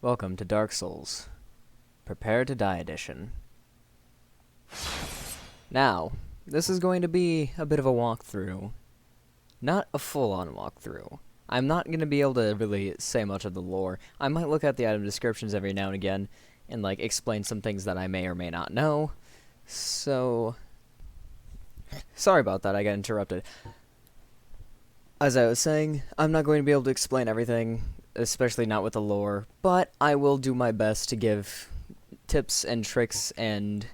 Welcome to Dark Souls. Prepare to Die edition. Now, this is going to be a bit of a walkthrough. Not a full-on walkthrough. I'm not going to be able to really say much of the lore. I might look at the item descriptions every now and again and, explain some things that I may or may not know. So, sorry about that, I got interrupted. As I was saying, I'm not going to be able to explain everything, especially not with the lore, but I will do my best to give tips and tricks and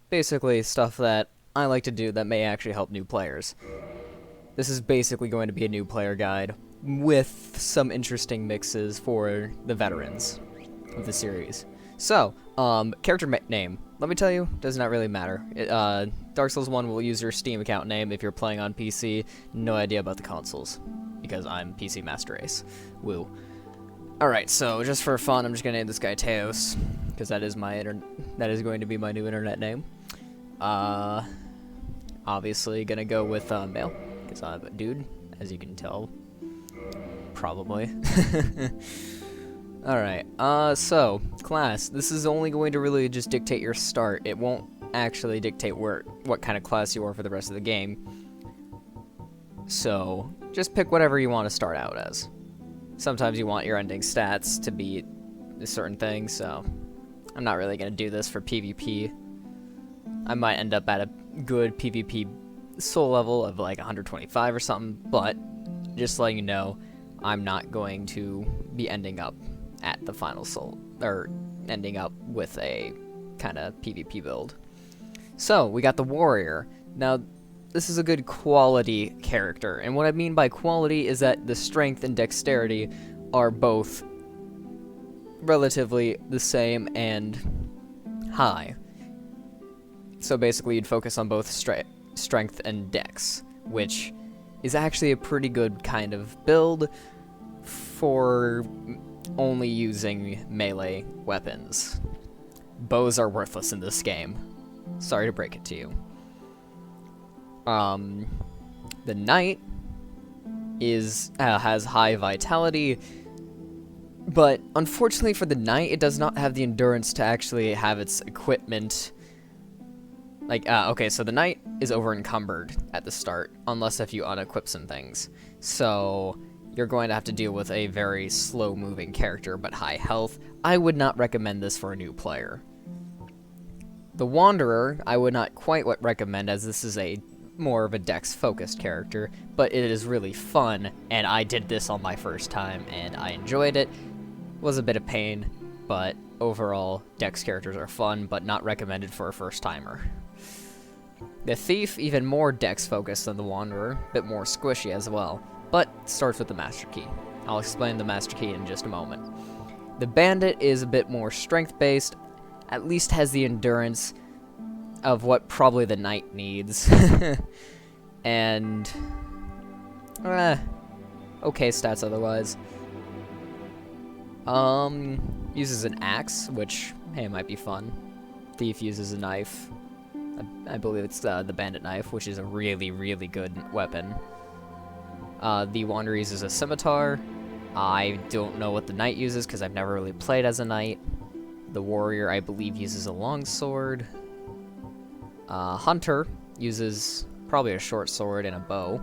basically stuff that I like to do that may actually help new players. This is basically going to be a new player guide with some interesting mixes for the veterans of the series. So, character name. Let me tell you, does not really matter. Dark Souls 1 will use your Steam account name if you're playing on PC. No idea about the consoles, because I'm PC Master Race. Woo. Alright, so just for fun, I'm just gonna name this guy Teos, because that is going to be my new internet name. Obviously gonna go with male, because I'm a dude, as you can tell. Probably. Alright, so, class. This is only going to really just dictate your start. It won't actually dictate what kind of class you are for the rest of the game. So, just pick whatever you want to start out as. Sometimes you want your ending stats to be a certain thing, so I'm not really going to do this for PvP. I might end up at a good PvP soul level of like 125 or something, but just letting you know, I'm not going to be ending up at the final soul, or ending up with a kind of PvP build. So, we got the warrior. Now, this is a good quality character, and what I mean by quality is that the strength and dexterity are both relatively the same and high. So basically you'd focus on both strength and dex, which is actually a pretty good kind of build for only using melee weapons. Bows are worthless in this game. Sorry to break it to you. The knight has high vitality, but unfortunately for the knight, it does not have the endurance to actually have its equipment. Okay, so the knight is over encumbered at the start, unless if you unequip some things. So you're going to have to deal with a very slow-moving character, but high health. I would not recommend this for a new player. The Wanderer, I would not quite recommend, as this is a more of a dex-focused character, but it is really fun, and I did this on my first time, and I enjoyed it. It was a bit of pain, but overall, dex characters are fun, but not recommended for a first-timer. The Thief, even more dex-focused than the Wanderer, a bit more squishy as well, but starts with the Master Key. I'll explain the Master Key in just a moment. The Bandit is a bit more strength-based, at least has the endurance of what probably the Knight needs. And okay stats otherwise. Uses an axe, which, hey, might be fun. Thief uses a knife. I believe it's the Bandit knife, which is a really, really good weapon. The Wanderer uses a scimitar. I don't know what the Knight uses, because I've never really played as a Knight. The Warrior, I believe, uses a longsword. Hunter uses probably a short sword and a bow.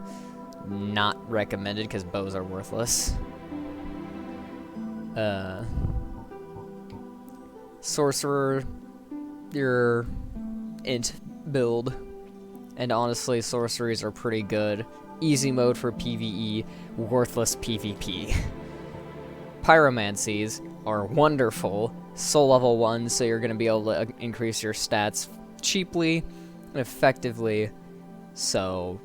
Not recommended, because bows are worthless. Sorcerer, your int build. And honestly, sorceries are pretty good. Easy mode for PvE, worthless PvP. Pyromancies are wonderful. Soul level 1, so you're going to be able to increase your stats cheaply and effectively. So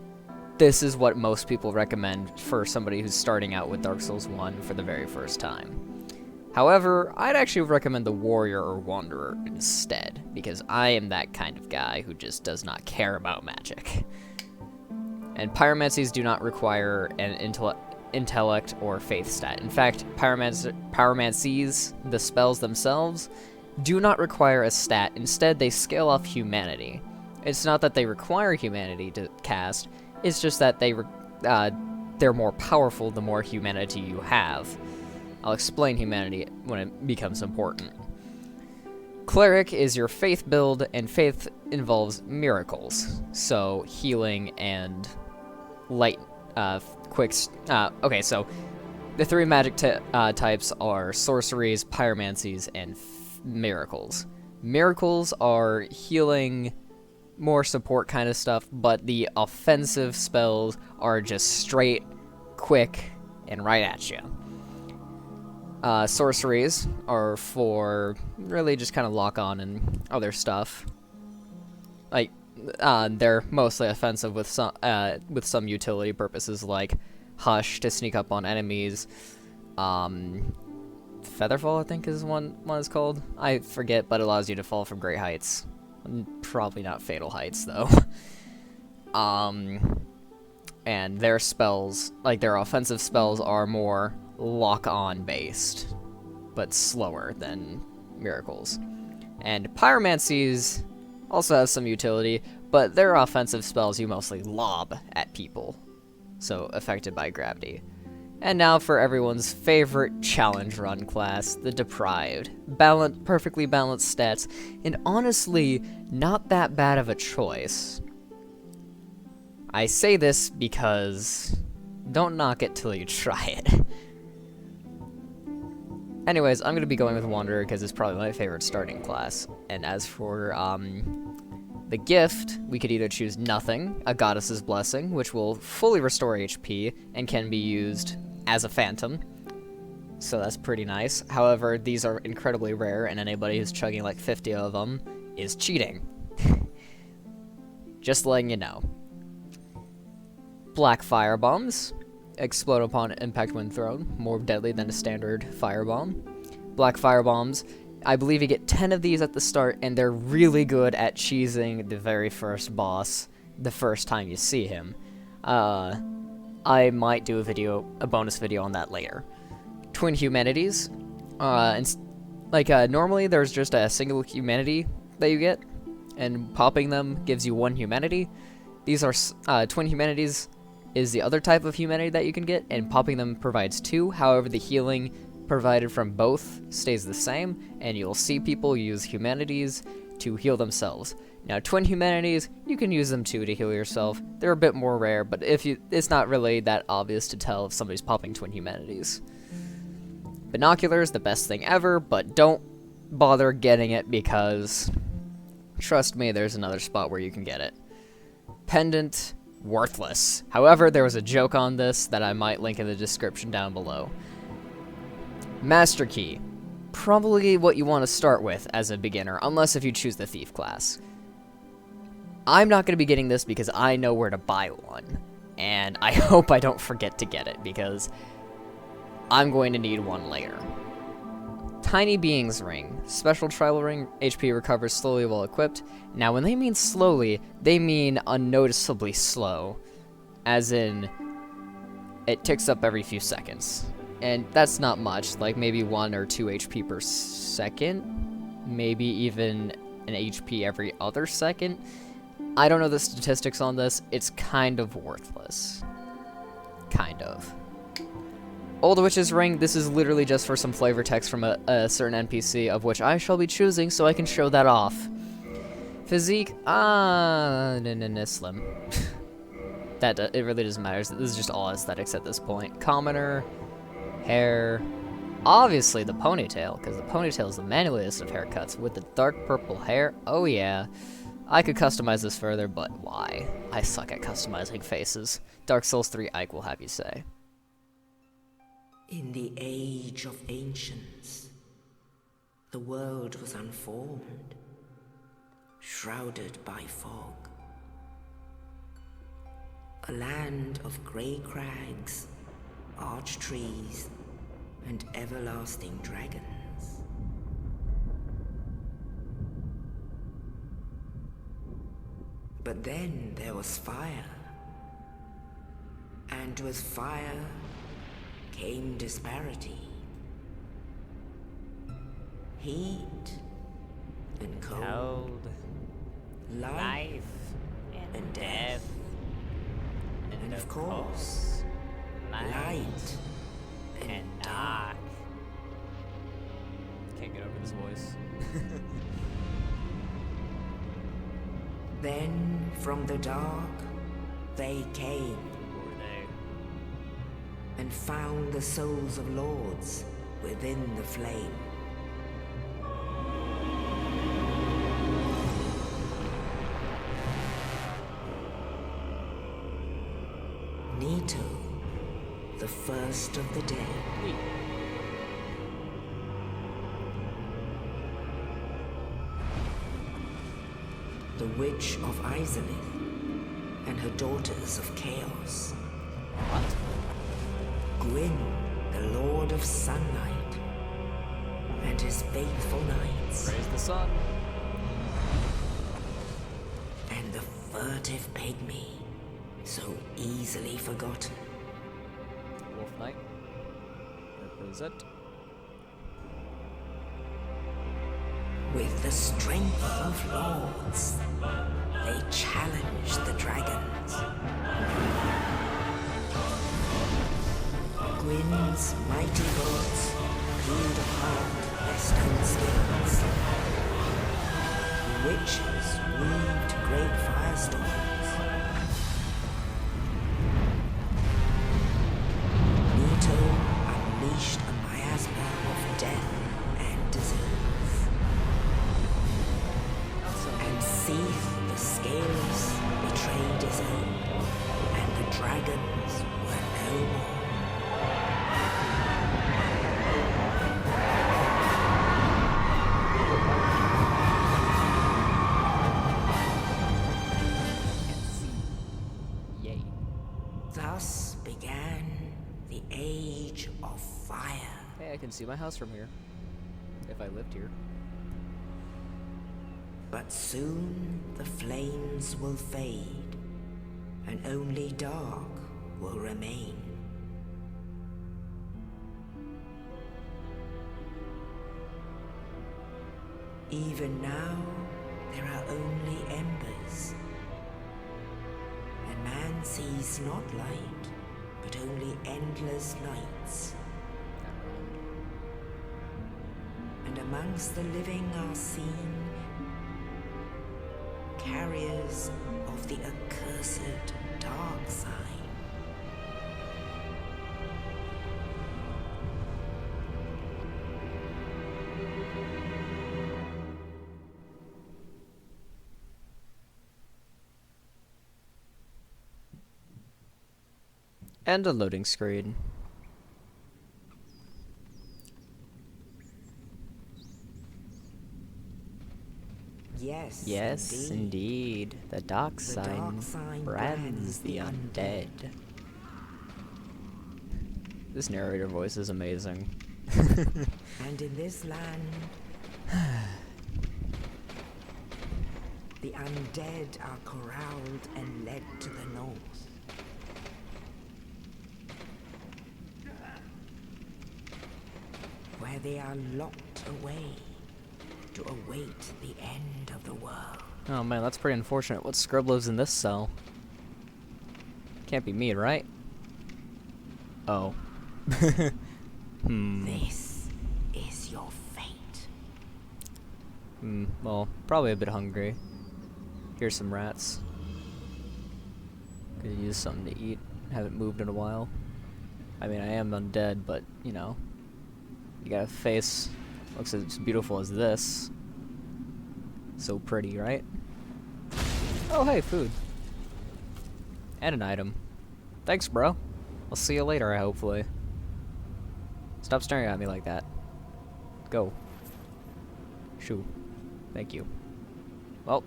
this is what most people recommend for somebody who's starting out with Dark Souls 1 for the very first time. However, I'd actually recommend the Warrior or Wanderer instead, because I am that kind of guy who just does not care about magic. And pyromancies do not require an intellect or faith stat. In fact, pyromancies, the spells themselves, do not require a stat. Instead, they scale off humanity. It's not that they require humanity to cast, it's just that they're more powerful the more humanity you have. I'll explain humanity when it becomes important. Cleric is your faith build, and faith involves miracles, so healing and light, okay, so the three magic types are sorceries, pyromancies, and miracles. Miracles are healing, more support kind of stuff, but the offensive spells are just straight, quick, and right at you. Sorceries are for really just kind of lock on and other stuff. Like, they're mostly offensive with some utility purposes, like Hush to sneak up on enemies. Featherfall, I think, is one is called. I forget, but it allows you to fall from great heights. Probably not fatal heights, though. And their spells, like their offensive spells, are more lock-on based, but slower than miracles. And pyromancies also have some utility, but their offensive spells you mostly lob at people, so affected by gravity. And now for everyone's favorite challenge run class, the Deprived. Perfectly balanced stats, and honestly, not that bad of a choice. I say this because don't knock it till you try it. Anyways, I'm going to be going with Wanderer because it's probably my favorite starting class. And as for the gift, we could either choose Nothing, a Goddess's Blessing, which will fully restore HP and can be used as a Phantom. So that's pretty nice. However, these are incredibly rare, and anybody who's chugging like 50 of them is cheating. Just letting you know. Black Fire Bombs. Explode upon impact when thrown, more deadly than a standard firebomb. Black Firebombs, I believe you get 10 of these at the start, and they're really good at cheesing the very first boss the first time you see him. I might do a bonus video on that later. Twin Humanities, normally there's just a single humanity that you get, and popping them gives you one humanity. These are Twin Humanities is the other type of humanity that you can get, and popping them provides two. However, the healing provided from both stays the same, and you'll see people use humanities to heal themselves. Now, Twin Humanities, you can use them too to heal yourself. They're a bit more rare, but it's not really that obvious to tell if somebody's popping Twin Humanities. Binoculars, the best thing ever, but don't bother getting it because, trust me, there's another spot where you can get it. Pendant, worthless. However, there was a joke on this that I might link in the description down below. Master Key. Probably what you want to start with as a beginner, unless if you choose the Thief class. I'm not going to be getting this because I know where to buy one, and I hope I don't forget to get it because I'm going to need one later. Tiny Being's Ring. Special tribal ring, HP recovers slowly while equipped. Now, when they mean slowly, they mean unnoticeably slow. As in, it ticks up every few seconds. And that's not much, like maybe 1 or 2 HP per second? Maybe even an HP every other second? I don't know the statistics on this. It's kind of worthless. Kind of. Old Witch's Ring, this is literally just for some flavor text from a certain NPC, of which I shall be choosing so I can show that off. Physique, slim. It really doesn't matter. This is just all aesthetics at this point. Commoner, hair, obviously the ponytail, because the ponytail is the manliest of haircuts with the dark purple hair. Oh yeah. I could customize this further, but why? I suck at customizing faces. Dark Souls 3 Ike will have you say. In the age of ancients, the world was unformed, shrouded by fog. A land of grey crags, arch trees, and everlasting dragons. But then there was fire, and with fire came disparity, heat and cold, life and death, and of course, light and dark. Then, from the dark, they came Who were they? and found the souls of lords within the flame. Nito, the first of the dead. Neat. The Witch of Izalith, and her daughters of Chaos. What? Gwyn, the Lord of Sunlight, and his faithful knights. Praise the sun. And the furtive pygmy, so easily forgotten. Wolf Knight. Represent. With the strength of lords, they challenged the dragons. Gwyn's mighty bolts peeled apart their stone skins. The witches weaved great firestorms. Nito unleashed a miasma of death and disease. And Seath, the Scaleless, betrayed his own, and the dragons were no more. Yay. Thus began the Age of Fire. Hey, I can see my house from here. If I lived here. But soon the flames will fade, and only dark will remain. Even now, there are only embers, and man sees not light, but only endless nights. And amongst the living are seen carriers of the accursed dark side. And a loading screen. Yes, Yes, indeed. The dark The dark sign sign brands the undead. This narrator voice is amazing. And in this land, the undead are corralled and led to the north. Where they are locked away to await the end of the world. Oh man, that's pretty unfortunate. What scrub lives in this cell? Can't be me, right? Oh. This is your fate. Well, probably a bit hungry. Here's some rats. Could use something to eat. Haven't moved in a while. I mean, I am undead, but, you know. You got a face. Looks as beautiful as this. So pretty, right? Oh, hey, food. And an item. Thanks, bro. I'll see you later, hopefully. Stop staring at me like that. Go. Shoo. Thank you. Well,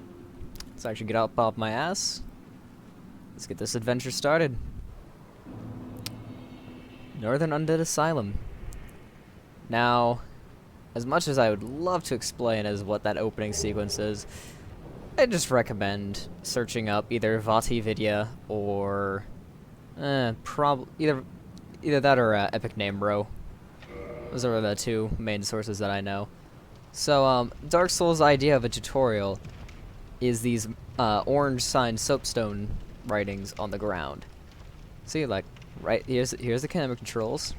let's actually get up off my ass. Let's get this adventure started. Northern Undead Asylum. Now, as much as I would love to explain as what that opening sequence is, I just recommend searching up either VatiVidya or either that or Epic Name Bro. Those are the two main sources that I know. So, Dark Souls' idea of a tutorial is these orange signed soapstone writings on the ground. See, like, right here's the camera controls.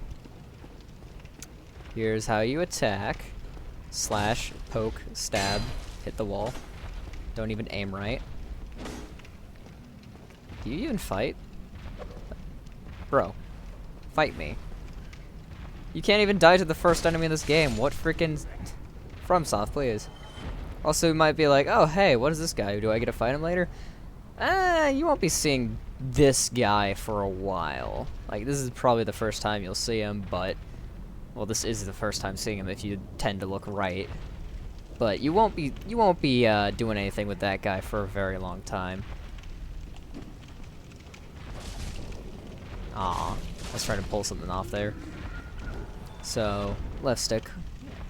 Here's how you attack. slash, poke, stab, hit the wall. Don't even aim right. Do you even fight? Bro, fight me. You can't even die to the first enemy in this game. What freaking... FromSoft, please. Also, you might be like, oh, hey, what is this guy? Do I get to fight him later? You won't be seeing this guy for a while. Like, this is probably the first time you'll see him, but... Well, this is the first time seeing him if you tend to look right. But you won't be doing anything with that guy for a very long time. Aw, I was trying to pull something off there. So, left stick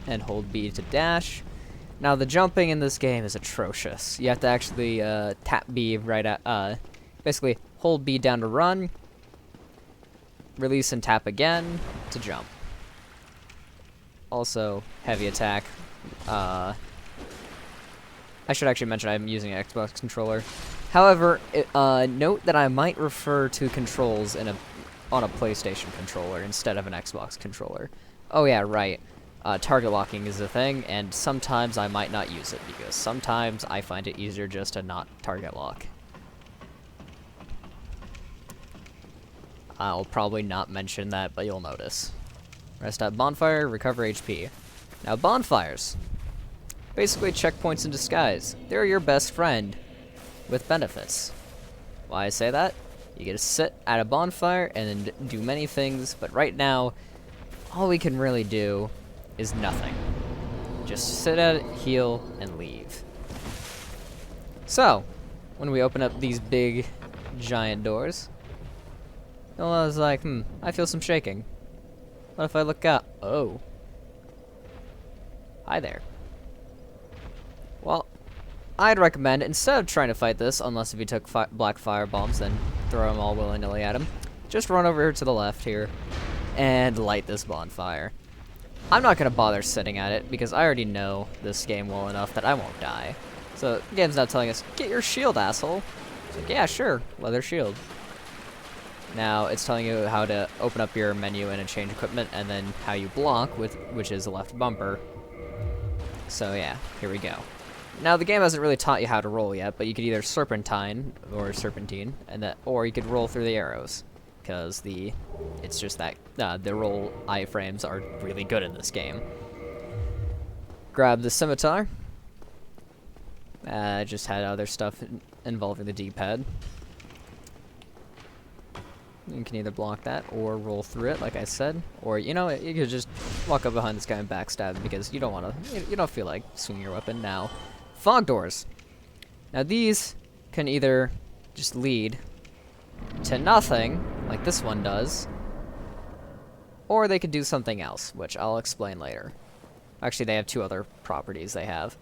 and hold B to dash. Now the jumping in this game is atrocious. You have to actually tap B right at, basically hold B down to run, release and tap again to jump. Also, heavy attack. I should actually mention I'm using an Xbox controller. However, note that I might refer to controls on a PlayStation controller instead of an Xbox controller. Oh yeah, right. Target locking is a thing, and sometimes I might not use it, because sometimes I find it easier just to not target lock. I'll probably not mention that, but you'll notice. Rest at bonfire, recover HP. Now bonfires. Basically checkpoints in disguise. They're your best friend with benefits. Why I say that? You get to sit at a bonfire and do many things, but right now, all we can really do is nothing. Just sit at it, heal, and leave. So, when we open up these big, giant doors, I was like, I feel some shaking. What if I look up? Oh. Hi there. Well, I'd recommend, instead of trying to fight this, unless if you took black fire bombs, then throw them all willy-nilly at him, just run over here to the left here, and light this bonfire. I'm not going to bother sitting at it, because I already know this game well enough that I won't die. So, the game's not telling us, get your shield, asshole. It's like, yeah, sure, leather shield. Now, it's telling you how to open up your menu and change equipment, and then how you block, which is the left bumper. So yeah, here we go. Now, the game hasn't really taught you how to roll yet, but you could either serpentine, or you could roll through the arrows. Because it's just that, the roll iframes are really good in this game. Grab the scimitar. Just had other stuff involving the D-pad. You can either block that or roll through it, like I said, or you could just walk up behind this guy and backstab because you don't want to. You don't feel like swinging your weapon. Now, fog doors. Now these can either just lead to nothing, like this one does, or they could do something else, which I'll explain later. Actually, they have two other properties they have.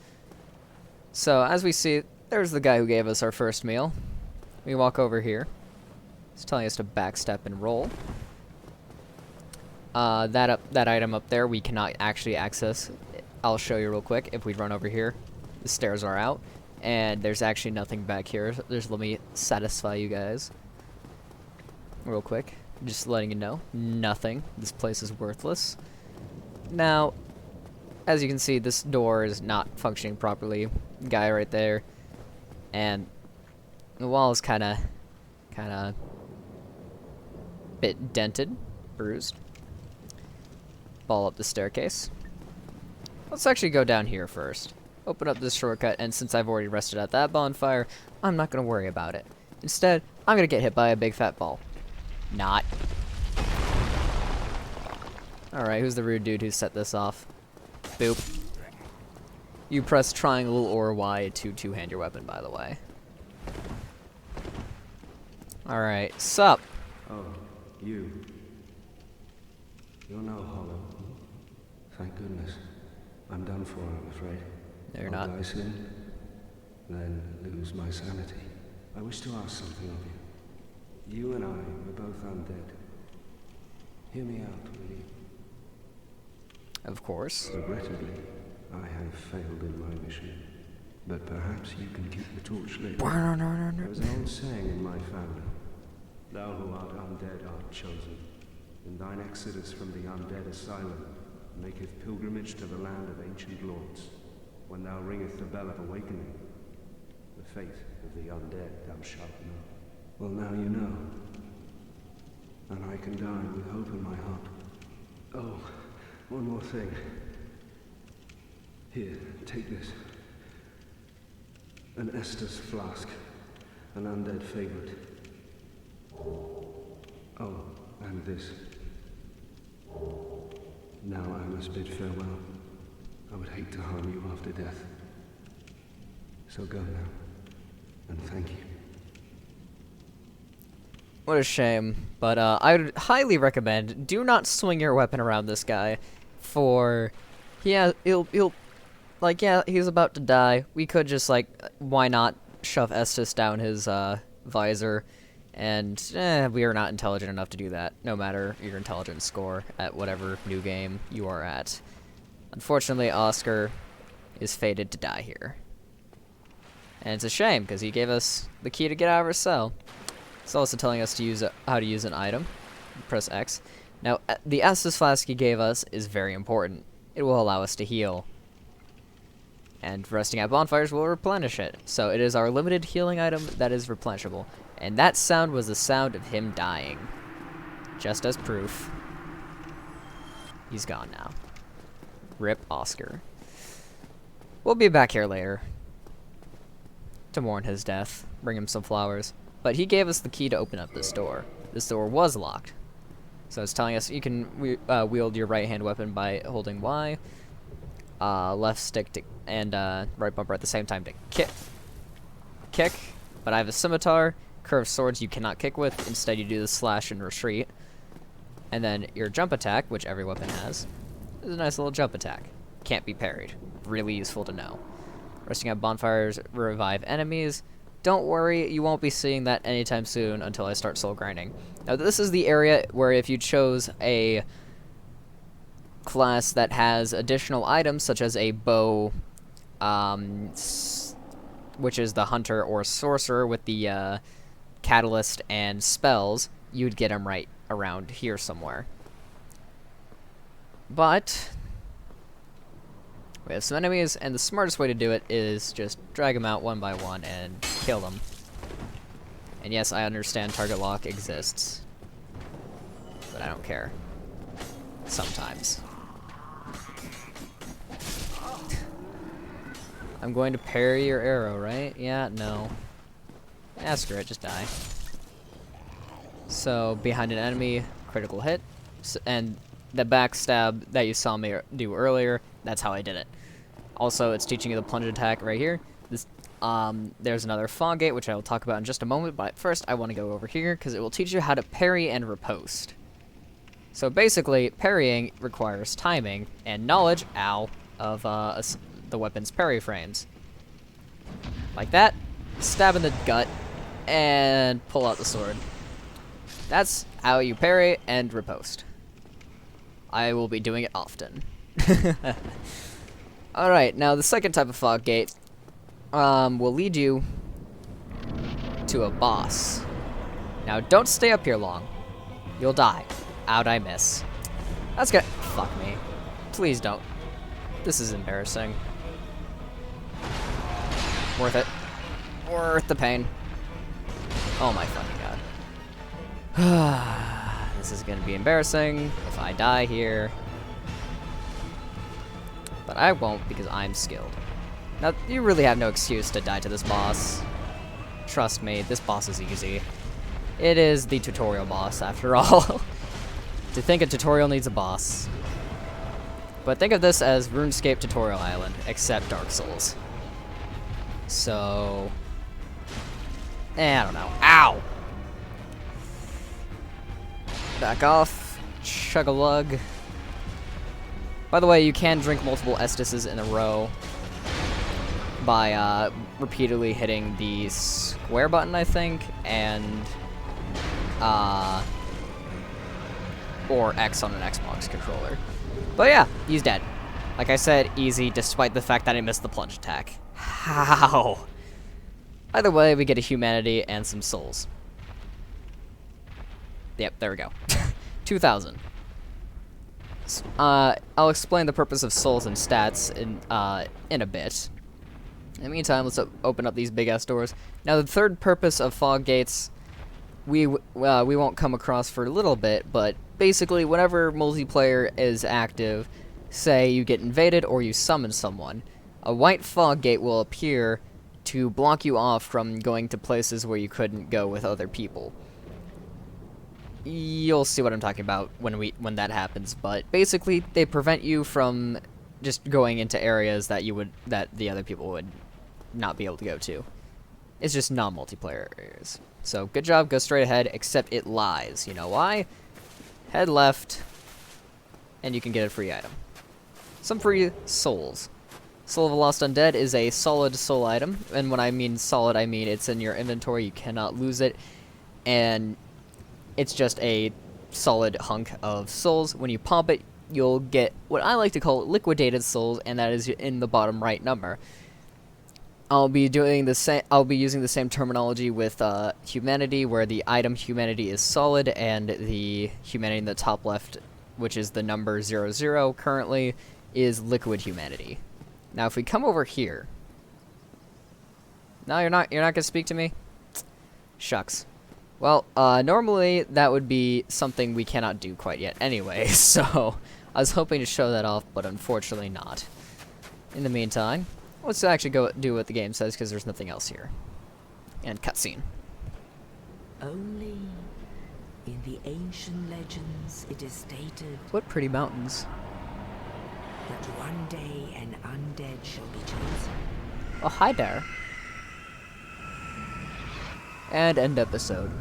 So as we see, there's the guy who gave us our first meal. We walk over here. It's telling us to backstep and roll. That item up there we cannot actually access. I'll show you real quick. If we run over here, the stairs are out, and there's actually nothing back here. Let me satisfy you guys real quick. Just letting you know, nothing. This place is worthless. Now, as you can see, this door is not functioning properly. Guy right there, and the wall is kind of bit dented, bruised. Ball up the staircase. Let's actually go down here first. Open up this shortcut, and since I've already rested at that bonfire, I'm not going to worry about it. Instead, I'm going to get hit by a big fat ball. Not. Alright, who's the rude dude who set this off? Boop. You press triangle or Y to two-hand your weapon, by the way. Alright, sup? Oh, you. You're no hollow. Thank goodness. I'm done for, I'm afraid. No, you're I'll not. die soon, then lose my sanity. I wish to ask something of you. You and I were both undead. Hear me out, will you? Of course. Regrettably, I have failed in my mission. But perhaps you can keep the torch lit. There's an old saying in my family. Thou who art undead art chosen. In thine exodus from the Undead Asylum, maketh pilgrimage to the land of ancient lords. When thou ringest the bell of awakening, the fate of the undead thou shalt know. Well, now you know. And I can die with hope in my heart. Oh, one more thing. Here, take this. An Estus flask. An undead favorite. Oh, and this. Now I must bid farewell. I would hate to harm you after death. So go now, and thank you. What a shame, but I would highly recommend do not swing your weapon around this guy, for he'll like, yeah, he's about to die. We could just, like, why not shove Estus down his visor, and we are not intelligent enough to do that, no matter your intelligence score at whatever new game you are at. Unfortunately, Oscar is fated to die here. And it's a shame, because he gave us the key to get out of our cell. It's also telling us to use how to use an item. Press X. Now, the Estus flask he gave us is very important. It will allow us to heal. And resting at bonfires will replenish it. So it is our limited healing item that is replenishable. And that sound was the sound of him dying. Just as proof. He's gone now. Rip Oscar. We'll be back here later to mourn his death. Bring him some flowers. But he gave us the key to open up this door. This door was locked. So it's telling us you can wield your right-hand weapon by holding Y. Left stick to, and right bumper at the same time to kick. But I have a scimitar. Curved swords you cannot kick with. Instead you do the slash and retreat. And then your jump attack, which every weapon has, is a nice little jump attack. Can't be parried. Really useful to know. Resting at bonfires revive enemies. Don't worry, you won't be seeing that anytime soon until I start soul grinding. Now this is the area where if you chose a class that has additional items such as a bow, which is the hunter or sorcerer with the catalyst and spells, you'd get them right around here somewhere. But we have some enemies, and the smartest way to do it is just drag them out one by one and kill them. And yes, I understand target lock exists, but I don't care. Sometimes. I'm going to parry your arrow, right? Yeah, no. Ah, screw it, just die. So, behind an enemy, critical hit, and the backstab that you saw me do earlier, that's how I did it. Also, it's teaching you the plunge attack right here. This, there's another fog gate, which I will talk about in just a moment, but first I want to go over here, because it will teach you how to parry and riposte. So basically, parrying requires timing and knowledge, of the weapon's parry frames. Like that, stab in the gut, and pull out the sword. That's how you parry and riposte. I will be doing it often. Alright, now the second type of fog gate will lead you to a boss. Now don't stay up here long. You'll die. How'd I miss? That's good. Fuck me. Please don't. This is embarrassing. Worth it. Worth the pain. Oh my fucking god. This is gonna be embarrassing if I die here. But I won't because I'm skilled. Now, you really have no excuse to die to this boss. Trust me, this boss is easy. It is the tutorial boss, after all. To think a tutorial needs a boss. But think of this as RuneScape Tutorial Island, except Dark Souls. So... I don't know. Ow! Back off. Chug-a-lug. By the way, you can drink multiple Estuses in a row by repeatedly hitting the square button, I think, and or X on an Xbox controller. But yeah, he's dead. Like I said, easy, despite the fact that I missed the plunge attack. How? Either way, we get a humanity and some souls. Yep, there we go. 2,000. I'll explain the purpose of souls and stats in a bit. In the meantime, let's open up these big-ass doors. Now, the third purpose of fog gates, we won't come across for a little bit, but basically, whenever multiplayer is active, say you get invaded or you summon someone, a white fog gate will appear to block you off from going to places where you couldn't go with other people. You'll see what I'm talking about when that happens, but basically, they prevent you from just going into areas that the other people would not be able to go to. It's just non-multiplayer areas. So, good job, go straight ahead, except it lies. You know why? Head left, and you can get a free item. Some free souls. Soul of a Lost Undead is a solid soul item, and when I mean solid, I mean it's in your inventory, you cannot lose it, and it's just a solid hunk of souls. When you pop it, you'll get what I like to call liquidated souls, and that is in the bottom right number. I'll be using the same terminology with humanity, where the item humanity is solid, and the humanity in the top left, which is the number 00 currently, is liquid humanity. Now, if we come over here, no, you're not gonna speak to me? Shucks. Well, normally that would be something we cannot do quite yet anyway, so I was hoping to show that off, but unfortunately not. In the meantime, let's actually go do what the game says, because there's nothing else here. And cutscene. Only in the ancient legends it is stated What pretty mountains. that one day an undead shall be chosen. Oh, hi there. And end episode.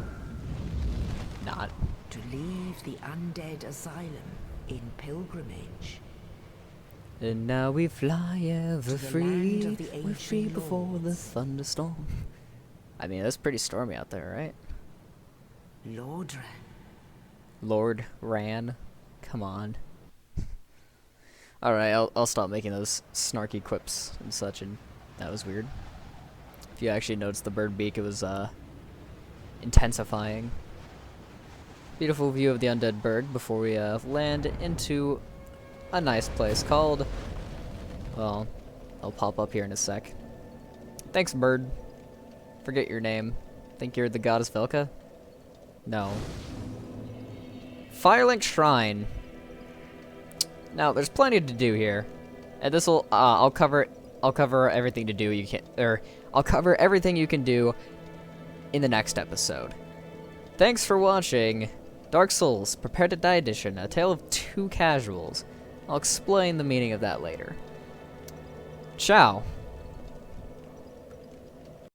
Not. To leave the Undead Asylum in pilgrimage. And now we fly ever the free. land of the We're free ancient before the lords. thunderstorm. I mean, it's pretty stormy out there, right? Lordran. Lord Ran. Come on. Alright, I'll stop making those snarky quips and such, and that was weird. If you actually noticed the bird beak, it was intensifying. Beautiful view of the undead bird before we land into a nice place called, well, I'll pop up here in a sec. Thanks, bird. Forget your name. Think you're the goddess Velka? No. Firelink Shrine. Now, there's plenty to do here, and this will I'll cover everything to do I'll cover everything you can do in the next episode. Thanks for watching Dark Souls Prepare to Die Edition, A Tale of Two Casuals. I'll explain the meaning of that later. Ciao.